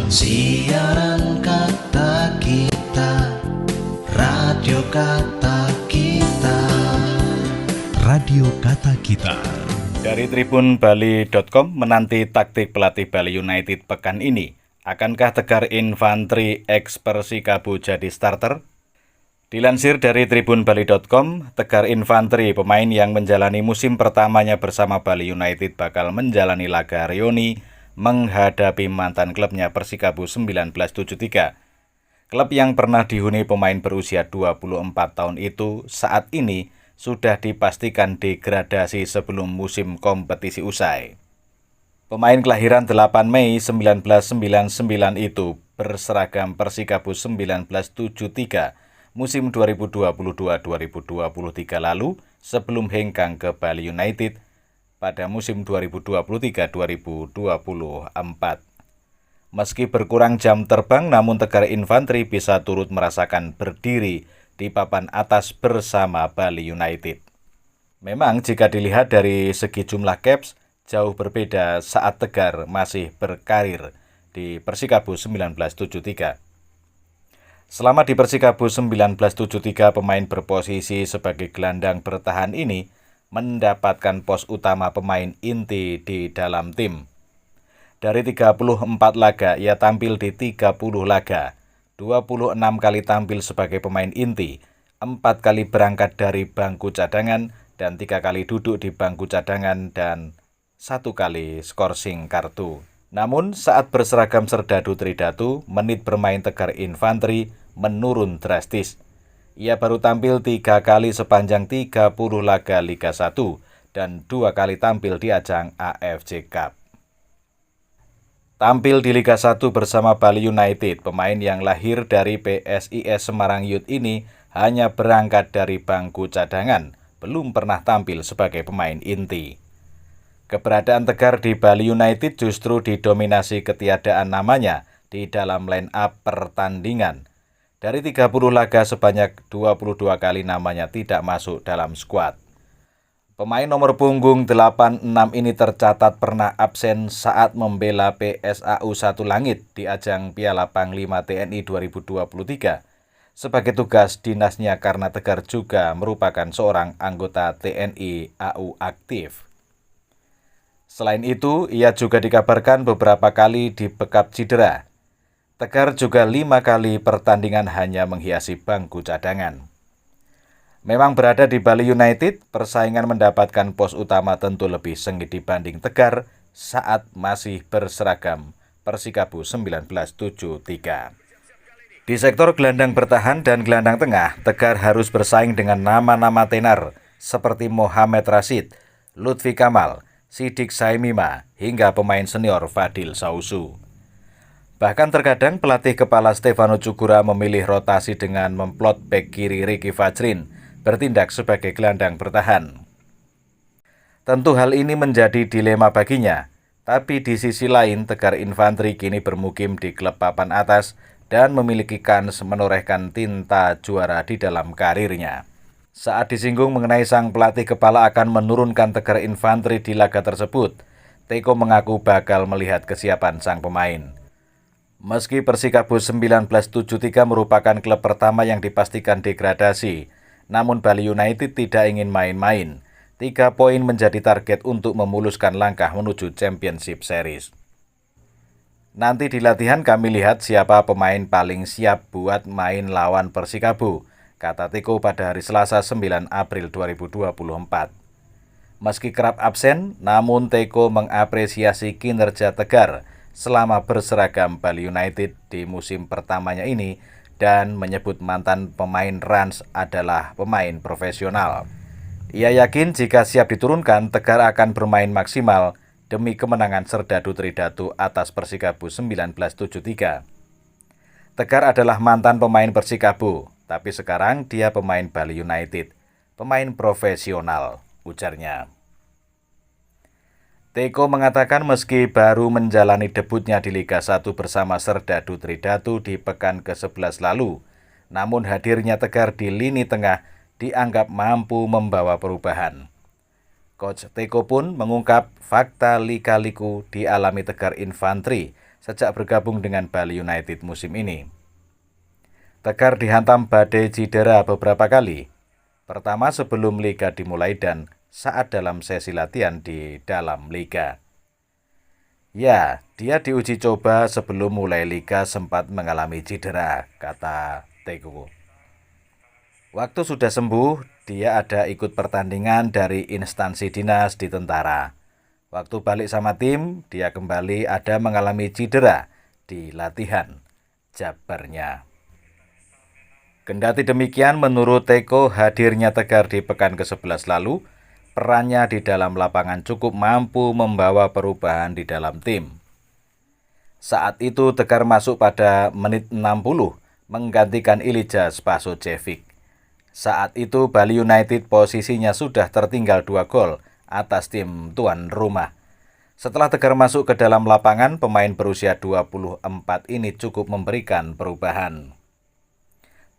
Siaran kata kita, radio kata kita. Radio Kata Kita. Dari tribunbali.com menanti taktik pelatih Bali United pekan ini. Akankah Tegar Infantri ex Persikabo jadi starter? Dilansir dari tribunbali.com, Tegar Infantri, pemain yang menjalani musim pertamanya bersama Bali United, bakal menjalani laga reuni menghadapi mantan klubnya Persikabo 1973. Klub yang pernah dihuni pemain berusia 24 tahun itu saat ini sudah dipastikan degradasi sebelum musim kompetisi usai. Pemain kelahiran 8 Mei 1999 itu berseragam Persikabo 1973 musim 2022-2023 lalu sebelum hengkang ke Bali United pada musim 2023-2024. Meski berkurang jam terbang, namun Tegar Infantri bisa turut merasakan berdiri di papan atas bersama Bali United. Memang jika dilihat dari segi jumlah caps, jauh berbeda saat Tegar masih berkarir di Persikabo 1973. Selama di Persikabo 1973, pemain berposisi sebagai gelandang bertahan ini mendapatkan pos utama pemain inti di dalam tim. Dari 34 laga, ia tampil di 30 laga. 26 kali tampil sebagai pemain inti, 4 kali berangkat dari bangku cadangan, dan 3 kali duduk di bangku cadangan, dan 1 kali skorsing kartu. Namun saat berseragam Serdadu Tridatu, menit bermain Tegar Infantri menurun drastis. Ia baru tampil 3 kali sepanjang 30 laga Liga 1, dan 2 kali tampil di ajang AFC Cup. Tampil di Liga 1 bersama Bali United, pemain yang lahir dari PSIS Semarang Youth ini hanya berangkat dari bangku cadangan, belum pernah tampil sebagai pemain inti. Keberadaan Tegar di Bali United justru didominasi ketiadaan namanya di dalam line up pertandingan. Dari 30 laga sebanyak 22 kali namanya tidak masuk dalam skuad. Pemain nomor punggung 86 ini tercatat pernah absen saat membela PSAU Satu Langit di ajang Piala Panglima TNI 2023 sebagai tugas dinasnya karena Tegar juga merupakan seorang anggota TNI AU aktif. Selain itu, ia juga dikabarkan beberapa kali dibekap cedera. Tegar juga 5 kali pertandingan hanya menghiasi bangku cadangan. Memang berada di Bali United, persaingan mendapatkan pos utama tentu lebih sengit dibanding Tegar saat masih berseragam Persikabo 1973. Di sektor gelandang bertahan dan gelandang tengah, Tegar harus bersaing dengan nama-nama tenar seperti Mohamed Rashid, Lutfi Kamal, Sidik Saimima, hingga pemain senior Fadil Sausu. Bahkan terkadang pelatih kepala Stefano Cugura memilih rotasi dengan memplot bek kiri Ricky Fajrin bertindak sebagai gelandang bertahan. Tentu hal ini menjadi dilema baginya, tapi di sisi lain Tegar Infantri kini bermukim di klub papan atas dan memiliki kans menorehkan tinta juara di dalam karirnya. Saat disinggung mengenai sang pelatih kepala akan menurunkan Tegar Infantri di laga tersebut, Teko mengaku bakal melihat kesiapan sang pemain. Meski Persikabo 1973 merupakan klub pertama yang dipastikan degradasi, namun Bali United tidak ingin main-main. 3 poin menjadi target untuk memuluskan langkah menuju Championship Series. Nanti di latihan kami lihat siapa pemain paling siap buat main lawan Persikabo, kata Teko pada hari Selasa 9 April 2024. Meski kerap absen, namun Teko mengapresiasi kinerja Tegar selama berseragam Bali United di musim pertamanya ini dan menyebut mantan pemain Rans adalah pemain profesional. Ia yakin jika siap diturunkan, Tegar akan bermain maksimal demi kemenangan Serdadu Tridatu atas Persikabo 1973. Tegar adalah mantan pemain Persikabo, tapi sekarang dia pemain Bali United, pemain profesional, ujarnya. Teko mengatakan meski baru menjalani debutnya di Liga 1 bersama Serdadu Tridatu di pekan ke-11 lalu, namun hadirnya Tegar di lini tengah dianggap mampu membawa perubahan. Coach Teko pun mengungkap fakta lika-liku dialami Tegar Infantri sejak bergabung dengan Bali United musim ini. Tegar dihantam badai cedera beberapa kali. Pertama sebelum liga dimulai dan saat dalam sesi latihan di dalam liga. Ya, dia diuji coba sebelum mulai liga sempat mengalami cedera, kata Teko. Waktu sudah sembuh, dia ada ikut pertandingan dari instansi dinas di tentara. Waktu balik sama tim, dia kembali ada mengalami cedera di latihan, jabarnya. Kendati demikian, menurut Teko, hadirnya Tegar di pekan ke-11 lalu, perannya di dalam lapangan cukup mampu membawa perubahan di dalam tim. Saat itu Tegar masuk pada menit 60, menggantikan Ilija Spasojevic. Saat itu Bali United posisinya sudah tertinggal 2 gol atas tim tuan rumah. Setelah Tegar masuk ke dalam lapangan, pemain berusia 24 ini cukup memberikan perubahan.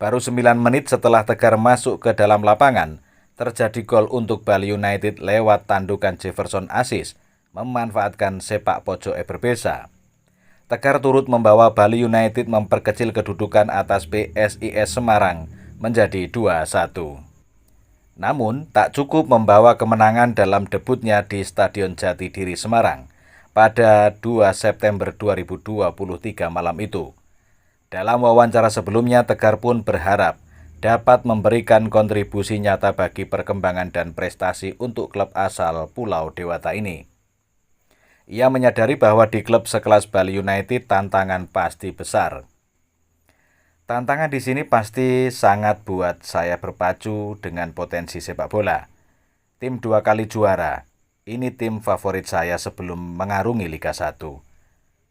Baru 9 menit setelah Tegar masuk ke dalam lapangan, terjadi gol untuk Bali United lewat tandukan Jefferson Aziz, memanfaatkan sepak pojok Eberbeza. Tegar turut membawa Bali United memperkecil kedudukan atas PSIS Semarang menjadi 2-1. Namun, tak cukup membawa kemenangan dalam debutnya di Stadion Jatidiri Semarang pada 2 September 2023 malam itu. Dalam wawancara sebelumnya, Tegar pun berharap dapat memberikan kontribusi nyata bagi perkembangan dan prestasi untuk klub asal Pulau Dewata ini. Ia menyadari bahwa di klub sekelas Bali United tantangan pasti besar. Tantangan di sini pasti sangat buat saya berpacu dengan potensi sepak bola. Tim 2 kali juara, ini tim favorit saya sebelum mengarungi Liga 1.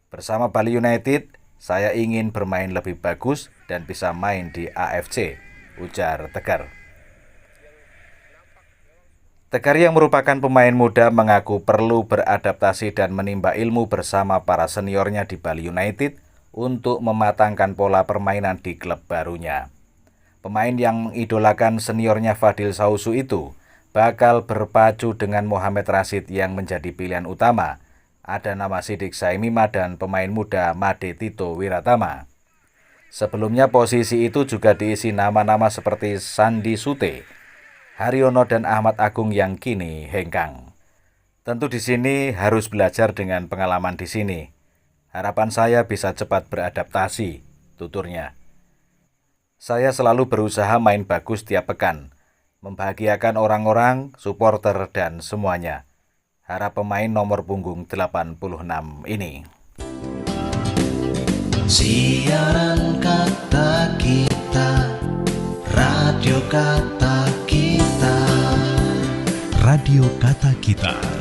Bersama Bali United, saya ingin bermain lebih bagus dan bisa main di AFC, ujar Tegar. Tegar yang merupakan pemain muda mengaku perlu beradaptasi dan menimba ilmu bersama para seniornya di Bali United untuk mematangkan pola permainan di klub barunya. Pemain yang mengidolakan seniornya Fadil Sausu itu bakal berpacu dengan Mohamed Rashid yang menjadi pilihan utama. Ada nama Sidik Saimima dan pemain muda Made Tito Wiratama. Sebelumnya posisi itu juga diisi nama-nama seperti Sandi Sute, Haryono dan Ahmad Agung yang kini hengkang. Tentu di sini harus belajar dengan pengalaman di sini. Harapan saya bisa cepat beradaptasi, tuturnya. Saya selalu berusaha main bagus tiap pekan, membahagiakan orang-orang, supporter dan semuanya. Harap pemain nomor punggung 86 ini. Siaran kata kita, radio kata kita. Radio Kata Kita.